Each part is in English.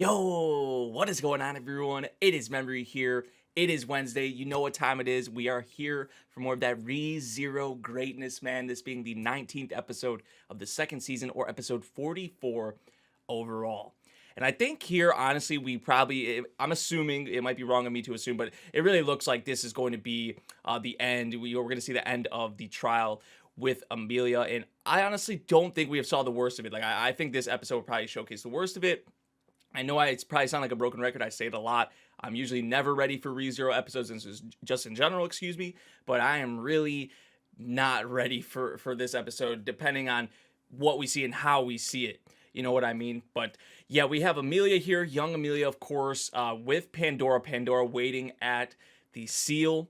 Yo, what is going on, everyone? It is Memory here. It is Wednesday. You know what time it is. We are here for more of that ReZero greatness, man. This being the 19th episode of the second season, or episode 44 overall. And I think here, honestly, I'm assuming, it might be wrong of me to assume, but it really looks like this is going to be the end. We're going to see the end of the trial with Emilia. And I honestly don't think we have saw the worst of it. Like, I think this episode will probably showcase the worst of it. I know it's probably sound like a broken record. I say it a lot. I'm usually never ready for ReZero episodes, and just in general, excuse me. But I am really not ready for this episode, depending on what we see and how we see it. You know what I mean? But yeah, we have Emilia here, young Emilia, of course, with Pandora. Pandora waiting at the seal.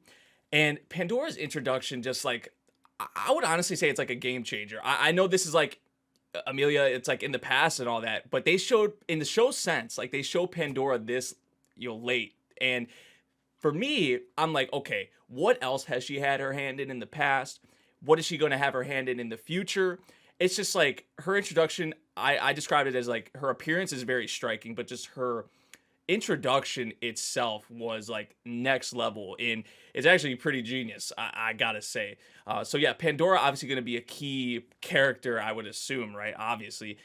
And Pandora's introduction, just like, I would honestly say it's like a game changer. I know this is like Emilia, it's like in the past and all that, but they showed in the show sense, like they show Pandora this, late. And for me, I'm like, okay, what else has she had her hand in the past? What is she going to have her hand in the future? It's just like her introduction. I described it as like her appearance is very striking, but just her introduction itself was like next level, and it's actually pretty genius, I gotta say. So yeah, Pandora obviously going to be a key character, I would assume, right? Obviously,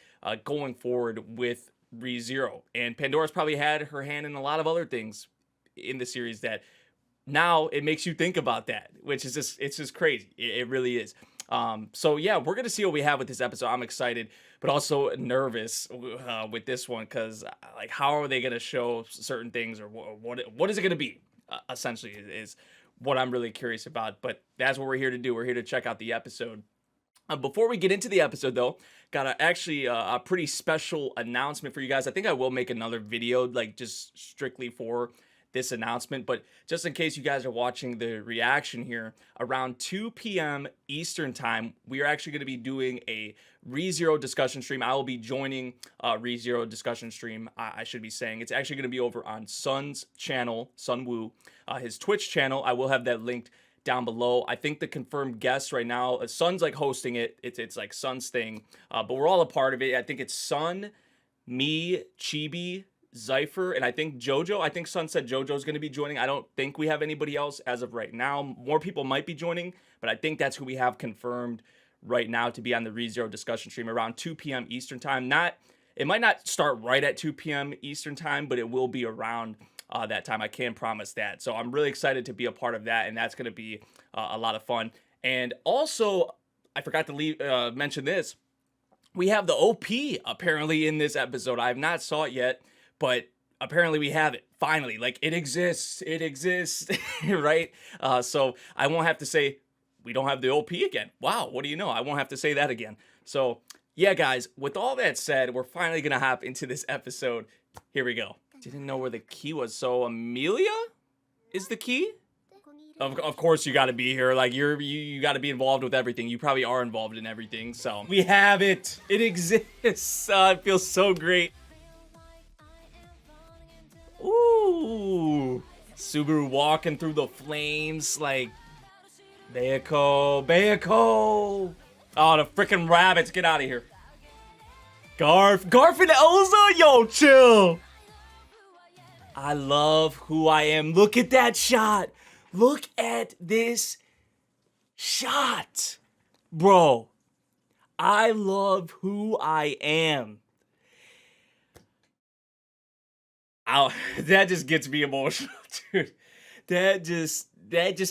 going forward with ReZero. And Pandora's probably had her hand in a lot of other things in the series that now it makes you think about that, which is just crazy. It really is. So yeah, we're gonna see what we have with this episode. I'm excited, but also nervous with this one, because like, how are they gonna show certain things, or what is it gonna be? Essentially, is what I'm really curious about. But that's what we're here to do. We're here to check out the episode. Before we get into the episode, though, got a pretty special announcement for you guys. I think I will make another video, like, just strictly for this announcement, but just in case you guys are watching the reaction here, around 2 p.m. Eastern time, we are actually going to be doing a ReZero discussion stream. I will be joining ReZero discussion stream. I should be saying it's actually going to be over on Sun's channel, Sunwoo, his Twitch channel. I will have that linked down below. I think the confirmed guests right now, Sun's like hosting it. It's like Sun's thing, but we're all a part of it. I think it's Sun, me, Chibi, Zypher, and I think Jojo. I think Sun said Jojo's going to be joining. I don't think we have anybody else as of right now. More people might be joining, but I think that's who we have confirmed right now to be on the ReZero discussion stream around 2 p.m. Eastern time. It might not start right at 2 p.m. Eastern time, but it will be around that time. I can promise that. So I'm really excited to be a part of that, and that's going to be a lot of fun. And also, I forgot to mention this. We have the OP apparently in this episode. I have not saw it yet, but apparently we have it. Finally, like, it exists, right? So I won't have to say we don't have the OP again. Wow, what do you know? I won't have to say that again. So yeah, guys, with all that said, we're finally gonna hop into this episode. Here we go. Didn't know where the key was. So Emilia is the key? Of course you got to be here. Like, you got to be involved with everything. You probably are involved in everything. So we have it. It exists. It feels so great. Ooh, Subaru walking through the flames, like, Bayako. Oh, the freaking rabbits, get out of here. Garf and Elsa, yo, chill. I love who I am. Look at that shot. Look at this shot, bro. I love who I am. Ow, that just gets me emotional, dude. That just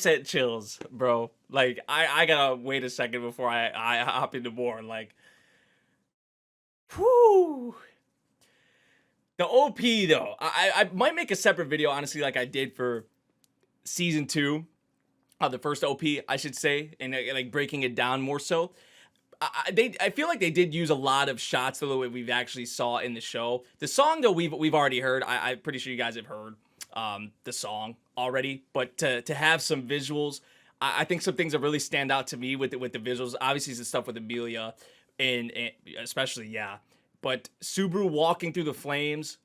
sent chills, bro. Like, I gotta wait a second before I hop into more. Like, whoo. The OP, though, I might make a separate video, honestly, like I did for season 2, the first OP, I should say, and like breaking it down more so. I feel like they did use a lot of shots the way we've actually saw in the show. The song, though, we've already heard. I'm pretty sure you guys have heard the song already, but to have some visuals, I think some things that really stand out to me with the visuals. Obviously, the stuff with Emilia, and especially, yeah. But Subaru walking through the flames,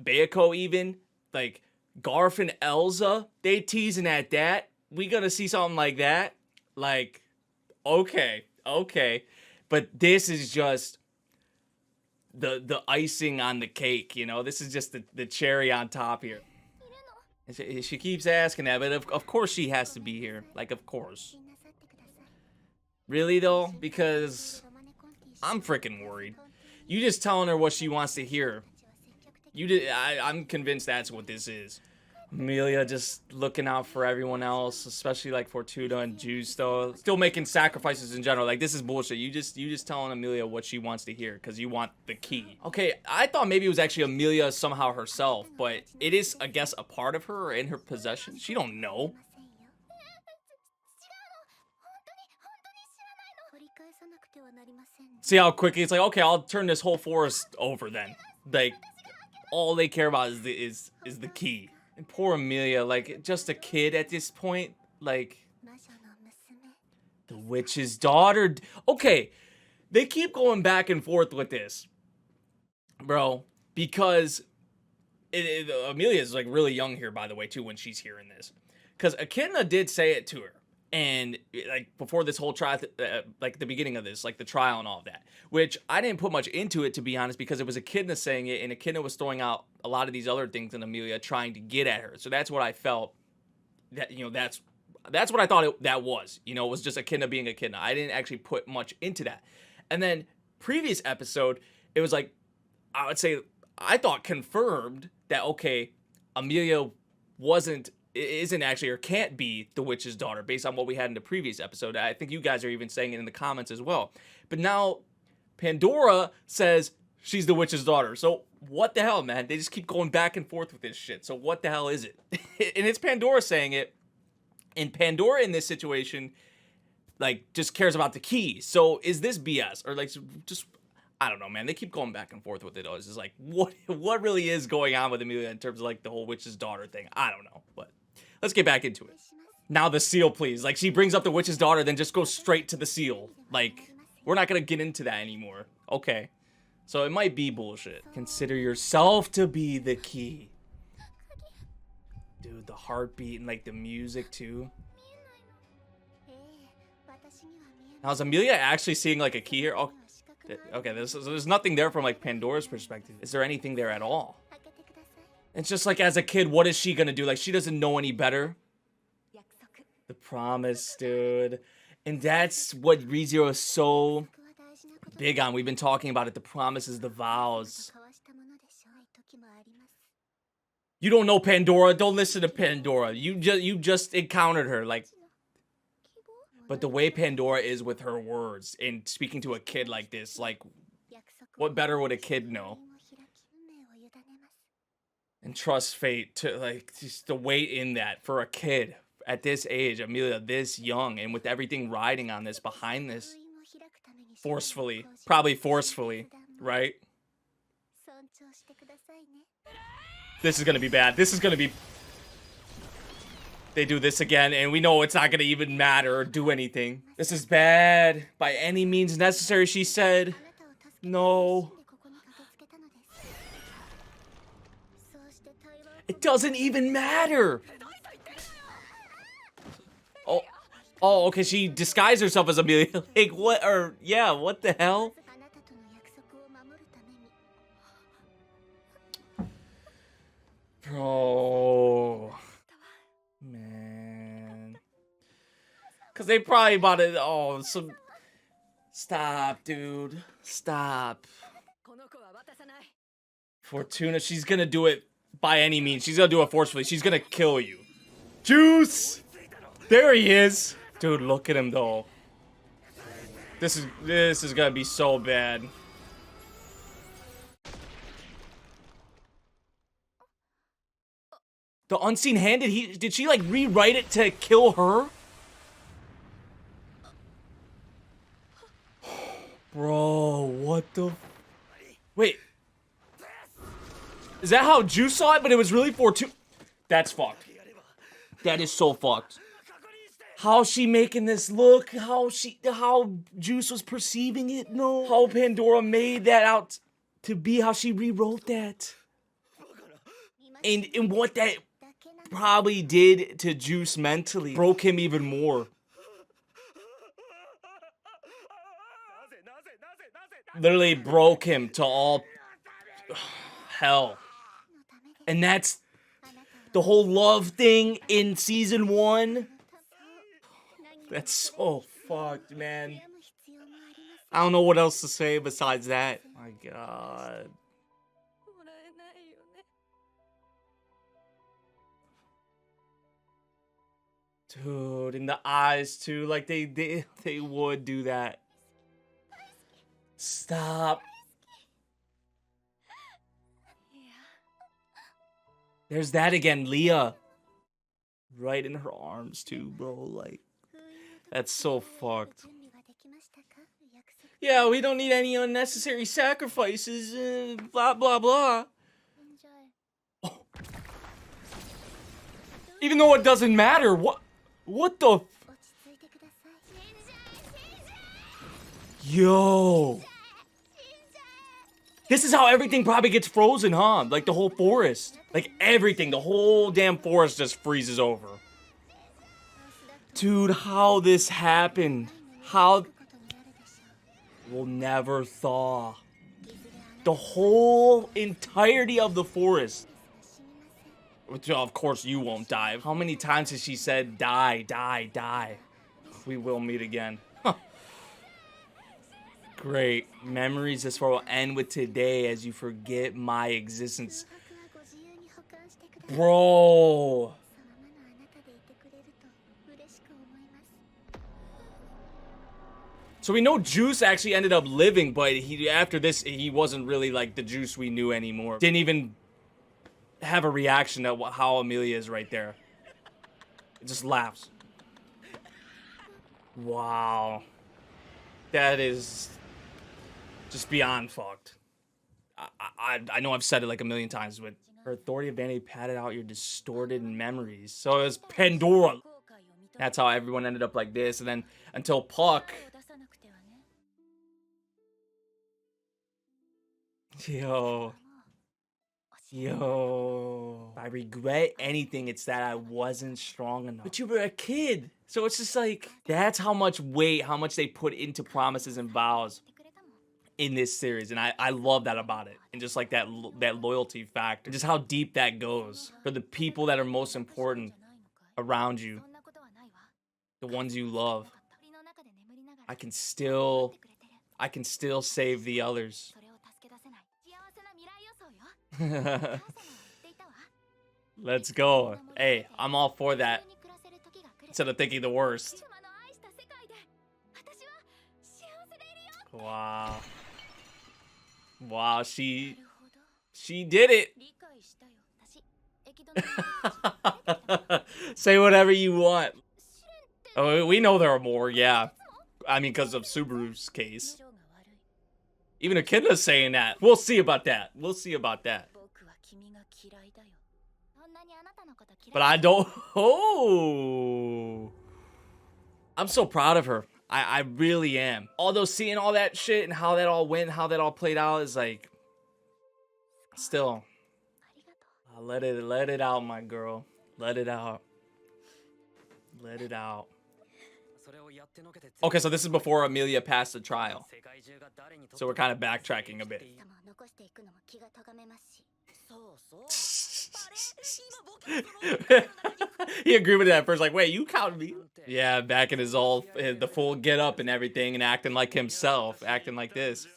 Bayako even, like, Garf and Elsa, they teasing at that. We gonna see something like that? Like, okay. But this is just the icing on the cake, you know? This is just the cherry on top here. She keeps asking that, but of course she has to be here. Like, of course. Really, though? Because I'm freaking worried. You just telling her what she wants to hear. I'm convinced that's what this is. Emilia just looking out for everyone else, especially like Fortuna and Juice, though. Still making sacrifices in general. Like, this is bullshit. You just telling Emilia what she wants to hear because you want the key. Okay, I thought maybe it was actually Emilia somehow herself, but it is, I guess, a part of her or in her possession. She don't know. See how quickly it's like, okay, I'll turn this whole forest over then. Like, all they care about is the key. And poor Emilia, like, just a kid at this point. Like, the witch's daughter. Okay, they keep going back and forth with this, bro, because Emilia is like really young here, by the way, too, when she's hearing this, because Echidna did say it to her. And like before this whole trial, like the beginning of this, like the trial and all of that, which I didn't put much into it, to be honest, because it was Echidna saying it, and Echidna was throwing out a lot of these other things in Emilia, trying to get at her. So that's what I felt. That, you know, that's what I thought that was. You know, it was just Echidna being Echidna. I didn't actually put much into that. And then previous episode, it was like, I would say, I thought confirmed that, okay, Emilia isn't actually or can't be the witch's daughter based on what we had in the previous episode. I think you guys are even saying it in the comments as well. But now Pandora says she's the witch's daughter. So what the hell, man? They just keep going back and forth with this shit. So what the hell is it? And it's Pandora saying it. And Pandora in this situation, like, just cares about the key. So is this BS? Or like, just, I don't know, man. They keep going back and forth with it. It's just like, what really is going on with Emilia in terms of like the whole witch's daughter thing? I don't know, but let's get back into it. Now the seal, please. Like, she brings up the witch's daughter, then just goes straight to the seal. Like, we're not gonna get into that anymore. Okay. So it might be bullshit. Consider yourself to be the key. Dude, the heartbeat and like the music too. Now is Emilia actually seeing like a key here? Oh, okay, there's nothing there from like Pandora's perspective. Is there anything there at all? It's just like, as a kid, what is she gonna do? Like, she doesn't know any better. The promise, dude. And that's what ReZero is so big on. We've been talking about it. The promises, the vows. You don't know Pandora. Don't listen to Pandora. You just encountered her. Like, but the way Pandora is with her words and speaking to a kid like this, like, what better would a kid know? And trust fate to, like, just the weight in that for a kid at this age, Emilia this young, and with everything riding on this, behind this, forcefully, probably forcefully, right? This is gonna be bad. This is gonna be... They do this again, and we know it's not gonna even matter or do anything. This is bad. By any means necessary, she said. No. It doesn't even matter. Oh, okay, she disguised herself as Emilia. Like, what, or, yeah, what the hell? Bro. Man. Because they probably bought it, oh, some... Stop, dude. Stop. Fortuna, she's gonna do it by any means. She's gonna do it forcefully. She's gonna kill you. Juice! There he is! Dude, look at him, though. This is gonna be so bad. The unseen hand, did she, like, rewrite it to kill her? Bro, what the... Wait. Is that how Juice saw it, but it was really Fortuna? That's fucked. That is so fucked. How's she making this look? How Juice was perceiving it? No. How Pandora made that out to be how she rewrote that. And what that probably did to Juice mentally. Broke him even more. Literally broke him to all hell. And that's the whole love thing in season 1. That's so fucked, man. I don't know what else to say besides that. My god. Dude, in the eyes too, like they would do that. Stop. There's that again, Leah. Right in her arms too, bro. Like, that's so fucked. Yeah, we don't need any unnecessary sacrifices, blah, blah, blah. Oh. Even though it doesn't matter, what the? Yo. This is how everything probably gets frozen, huh? Like the whole forest. Like everything, the whole damn forest just freezes over. Dude, how this happened. How... We'll never thaw. The whole entirety of the forest. Which, of course, you won't die. How many times has she said, die, die, die? We will meet again. Huh. Great. Memories this far will end with today as you forget my existence. Bro. So we know Juice actually ended up living, but after this, he wasn't really like the Juice we knew anymore. Didn't even have a reaction to how Emilia is right there. It just laughs. Wow. That is just beyond fucked. I know I've said it like a million times, but her authority of vanity padded out your distorted memories. So it was Pandora. That's how everyone ended up like this. And then until Puck. Yo. If I regret anything, it's that I wasn't strong enough. But you were a kid. So it's just like, that's how much weight, how much they put into promises and vows in this series. And I love that about it. And just like that loyalty factor. Just how deep that goes. For the people that are most important around you. The ones you love. I can still save the others. Let's go. Hey, I'm all for that. Instead of thinking the worst. Wow. Wow, she did it. Say whatever you want. Oh, we know there are more, yeah. I mean, because of Subaru's case. Even Echidna's saying that. We'll see about that. We'll see about that. But I don't... Oh! I'm so proud of her. I really am. Although seeing all that shit and how that all went, how that all played out is like... Still. Let it out, my girl. Let it out. Let it out. Okay, so this is before Emilia passed the trial. So we're kind of backtracking a bit. He agreed with that at first, like, wait, you counted me? Yeah, back in his the full get up and everything and acting like himself, acting like this.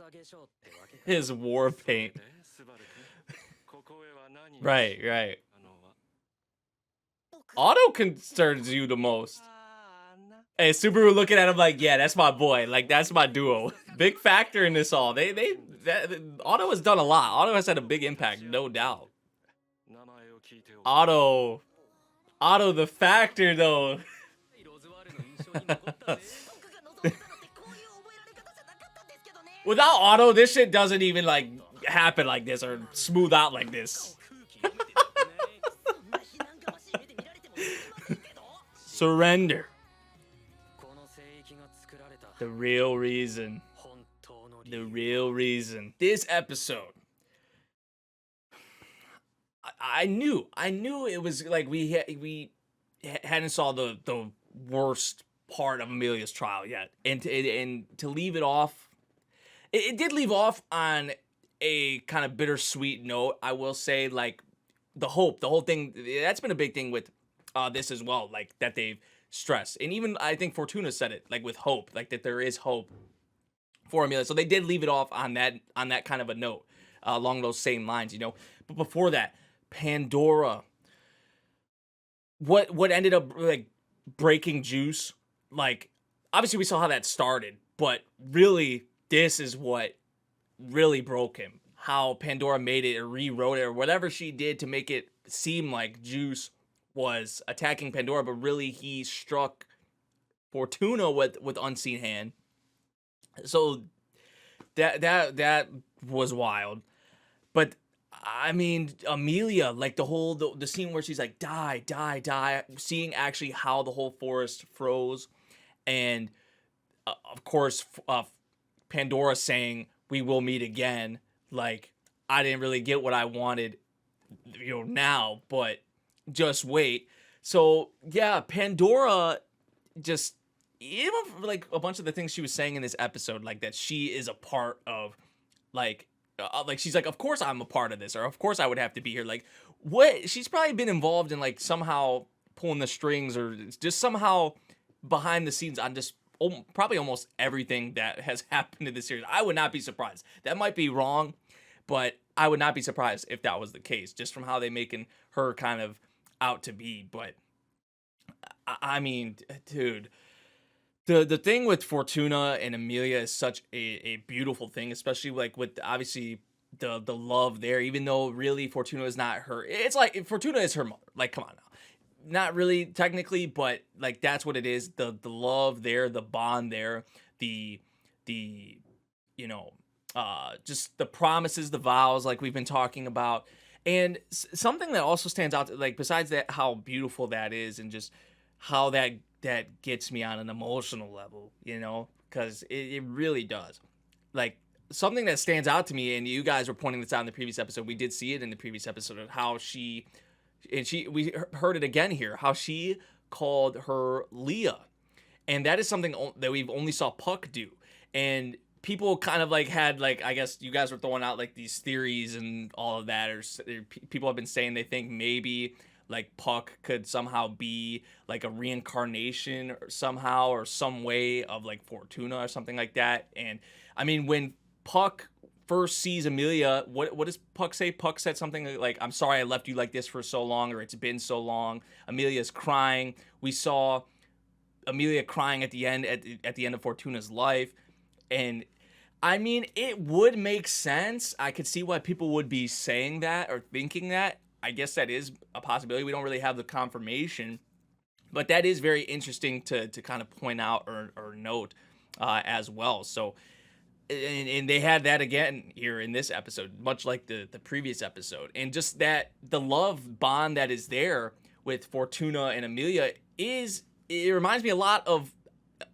His war paint. Right. Otto concerns you the most. Hey, Subaru looking at him like, yeah, that's my boy. Like, that's my duo. Big factor in this all. Otto has done a lot. Otto has had a big impact, no doubt. Otto the factor, though. Without Otto, this shit doesn't even, like, happen like this or smooth out like this. Surrender. The real reason. The real reason. This episode. I knew it was like we hadn't saw the worst part of Emilia's trial yet. And to leave it off, it did leave off on a kind of bittersweet note, I will say. Like the hope, the whole thing, that's been a big thing with this as well, like that they've stressed. And even I think Fortuna said it, like with hope, like that there is hope for Emilia. So they did leave it off on that kind of a note, along those same lines, you know. But before that, Pandora, what ended up like breaking Juice, like obviously we saw how that started, but really this is what really broke him. How Pandora made it or rewrote it or whatever she did to make it seem like Juice was attacking Pandora, but really he struck Fortuna with unseen hand. So that was wild. But I mean, Emilia, like the scene where she's like, die, die, die, seeing actually how the whole forest froze, and of course, Pandora saying, we will meet again. Like, I didn't really get what I wanted, you know, now, but just wait. So, yeah, Pandora just, even like a bunch of the things she was saying in this episode, like that she is a part of, like she's like, of course I'm a part of this, or of course I would have to be here. Like, what? She's probably been involved in like somehow pulling the strings or just somehow behind the scenes on just probably almost everything that has happened in this series. I would not be surprised. That might be wrong, but I would not be surprised if that was the case, just from how they making her kind of out to be. But I mean, dude, the thing with Fortuna and Emilia is such a beautiful thing, especially like with obviously the love there, even though really Fortuna is not her. It's like Fortuna is her mother. Like, come on now. Not really technically, but like that's what it is. The love there, the bond there, the you know, just the promises, the vows, like we've been talking about. And something that also stands out, like besides that, how beautiful that is, and just how that gets me on an emotional level, you know, because it really does. Like something that stands out to me, and you guys were pointing this out in the previous episode. We did see it in the previous episode of how we heard it again here, how she called her Leah, and that is something that we've only saw Puck do. And people kind of like had like, I guess you guys were throwing out like these theories and all of that, or people have been saying they think maybe like Puck could somehow be like a reincarnation or somehow or some way of like Fortuna or something like that. And I mean, when Puck first sees Emilia, what does Puck say? Puck said something like, I'm sorry I left you like this for so long, or it's been so long. Emilia's crying. We saw Emilia crying at the end at the end of Fortuna's life. And I mean, it would make sense. I could see why people would be saying that or thinking that. I guess that is a possibility. We don't really have the confirmation, but that is very interesting to kind of point out or note as well. So, and they had that again here in this episode, much like the previous episode. And just that the love bond that is there with Fortuna and Emilia it reminds me a lot of,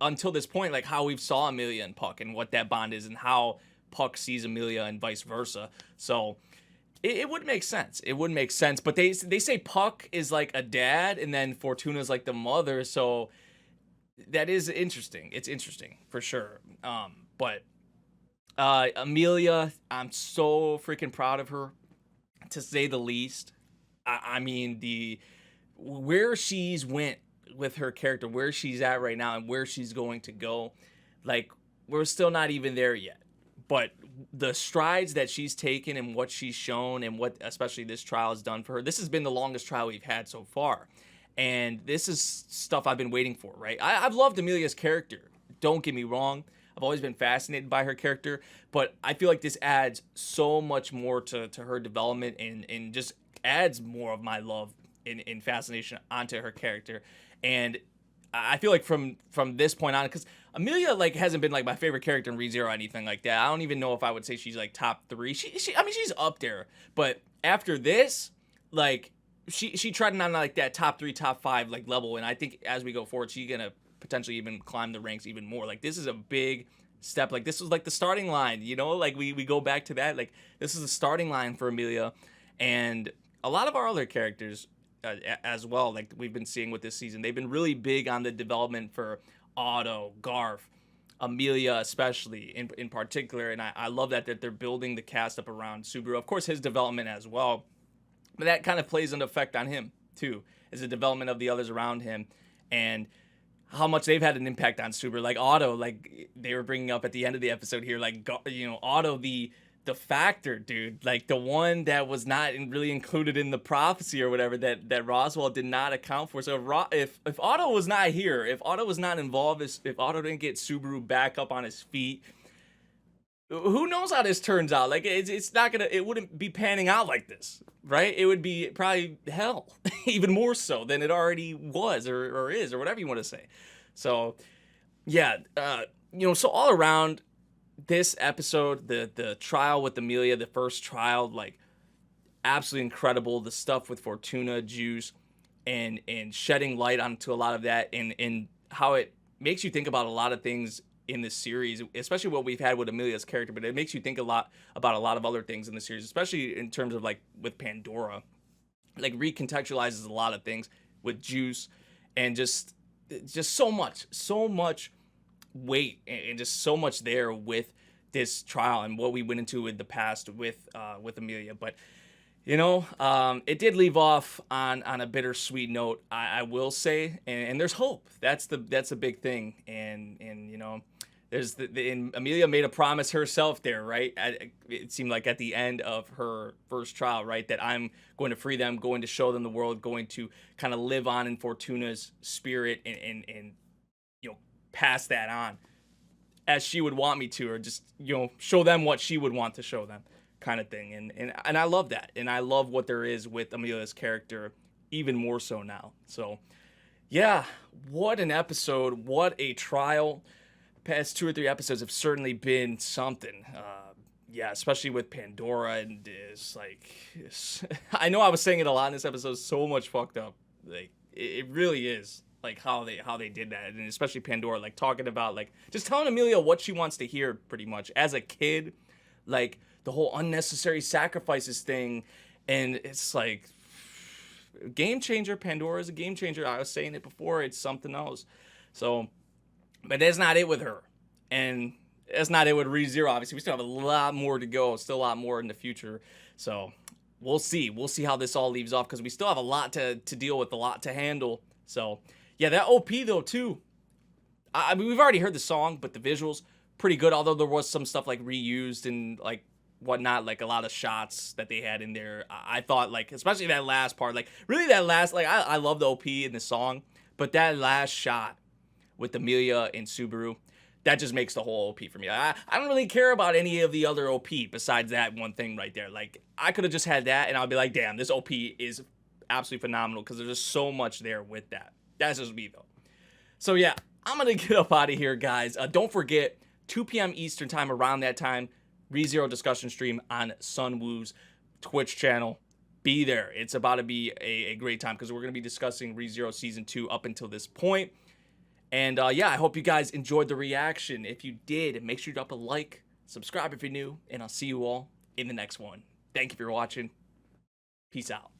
until this point, like how we've saw Emilia and Puck and what that bond is, and how Puck sees Emilia and vice versa. So it would make sense. It would make sense. But they say Puck is like a dad, and then Fortuna's like the mother. So that is interesting. It's interesting for sure. But Emilia, I'm so freaking proud of her, to say the least. I mean, where she's went with her character, where she's at right now, and where she's going to go, like we're still not even there yet. But the strides that she's taken and what she's shown, and what especially this trial has done for her, this has been the longest trial we've had so far. And this is stuff I've been waiting for, right? I've loved Emilia's character. Don't get me wrong. I've always been fascinated by her character, but I feel like this adds so much more to her development, and just adds more of my love and fascination onto her character. And I feel like from this point on, because Emilia like hasn't been like my favorite character in ReZero or anything like that. I don't even know if I would say she's like top 3. I mean, she's up there, but after this, like she treading on like that top 3, top 5 like level. And I think as we go forward, she's gonna potentially even climb the ranks even more. Like this is a big step. Like this was like the starting line, you know, like we go back to that. Like this is the starting line for Emilia, and a lot of our other characters as well, like we've been seeing with this season. They've been really big on the development for Otto, Garth, Emilia especially in particular, and I love that they're building the cast up around Subaru. Of course, his development as well, but that kind of plays an effect on him too, is the development of the others around him, and how much they've had an impact on Subaru. Like Otto, like they were bringing up at the end of the episode here, like Otto the factor, dude, like the one that was not really included in the prophecy or whatever that Roswell did not account for. So if Otto was not here, if Otto was not involved, if Otto didn't get Subaru back up on his feet, who knows how this turns out? Like it's not gonna, it wouldn't be panning out like this, right? It would be probably hell, even more so than it already was or is or whatever you want to say. So yeah, so all around, this episode, the trial with Emilia, the first trial, like absolutely incredible. The stuff with Fortuna, Juice, and shedding light onto a lot of that, and how it makes you think about a lot of things in this series, especially what we've had with Emilia's character, but it makes you think a lot about a lot of other things in the series, especially in terms of like with Pandora, like recontextualizes a lot of things with Juice, and just so much weight and just so much there with this trial and what we went into in the past with Emilia. But it did leave off on a bittersweet note, I will say, and there's hope. That's a big thing. And there's and Emilia made a promise herself there, right? It seemed like at the end of her first trial, right, that I'm going to free them, going to show them the world, going to kind of live on in Fortuna's spirit and pass that on as she would want me to, or just show them what she would want to show them, kind of thing. And I love that, and I love what there is with Emilia's character even more so now. So yeah, what an episode, what a trial. Past 2 or 3 episodes have certainly been something. Especially with Pandora, and I know I was saying it a lot in this episode, so much fucked up. Like it really is, like how they did that, and especially Pandora, like talking about, like, just telling Emilia what she wants to hear pretty much as a kid, like the whole unnecessary sacrifices thing. And it's like, game changer. Pandora is a game changer. I was saying it before, it's something else. So, but that's not it with her, and that's not it with ReZero. Obviously, we still have a lot more to go, still a lot more in the future. So we'll see how this all leaves off, because we still have a lot to deal with, a lot to handle. So yeah, that OP though too, I mean, we've already heard the song, but the visuals pretty good, although there was some stuff like reused and like whatnot, like a lot of shots that they had in there. I thought, like, especially that last part, like really that last, like I love the OP in the song, but that last shot with Emilia and Subaru, that just makes the whole OP for me. I don't really care about any of the other OP besides that one thing right there. Like, I could have just had that and I'll be like, damn, this OP is absolutely phenomenal, because there's just so much there with that. That's just me though. So yeah, I'm gonna get up out of here, guys. Don't forget, 2 p.m. Eastern time, around that time, ReZero discussion stream on Sunwoo's Twitch channel. Be there. It's about to be a great time, because we're gonna be discussing ReZero Season 2 up until this point. And yeah, I hope you guys enjoyed the reaction. If you did, make sure you drop a like, subscribe if you're new, and I'll see you all in the next one. Thank you for watching. Peace out.